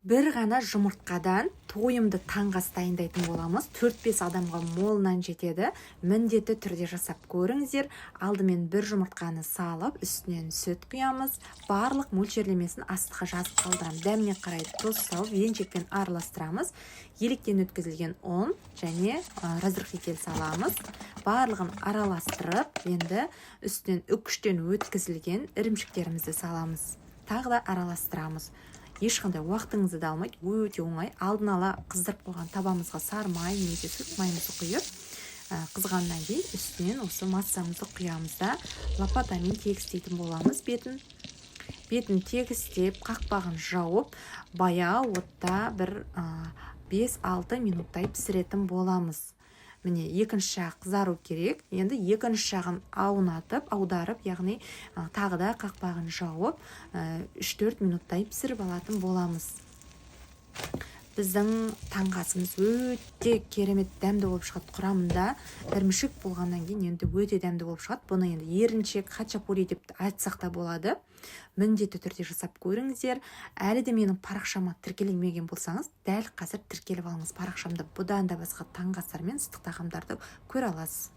Бір ғана жұмыртқадан тойымды таңғы ас дайындайтын боламыз. 4-5 адамға молынан жетеді. Міндетті түрде жасап көріңіздер. Алдымен бір жұмыртқаны салып, үстінен сүт құямыз. Барлық мөлшерлемесін астыққа жазып қалдырамын. Дәміне қарай тұз салып, венчикпен араластырамыз. Електен өткізілген ұн және разрыхлитель саламыз. Барлығын араластырып, енді үстінен үкіштен өткізілген ірімшіктерімізді саламыз. Тағы да араластырамыз. Ешқандай уақытыңызды да алмайды, өте оңай. Алдын ала қыздырып қойған табамызға сары май немесе сүт майымызды құйып, қызғаннан кейін үстінен осы массамызды құямыз да лопатамен тегістейтін боламыз бетін. Бетін тегістеп, қақпағын жауып, баяу отта бір 5-6 минуттай пісіретін боламыз. Міне, екінші жақ қызару керек. Енді екінші жағын аударып, яғни тағы да қақпағын жауып, 3-4 минуттай пісіріп алатын боламыз. Біздің таңғы асымыз өте керемет дәмді болып шығады. Құрамында ірімшік болғаннан кейін енді өте дәмді болып шығады. Бұны енді еріншек, хачапури деп айтсақ та болады. Міндетті түрде жасап көріңіздер. Әлі де менің парақшама тіркелмеген болсаңыз, дәл қазір тіркеліп алыңыз парақшамда. Бұдан да басқа таңғы астар мен ыстық тағамдарды көре аласыз.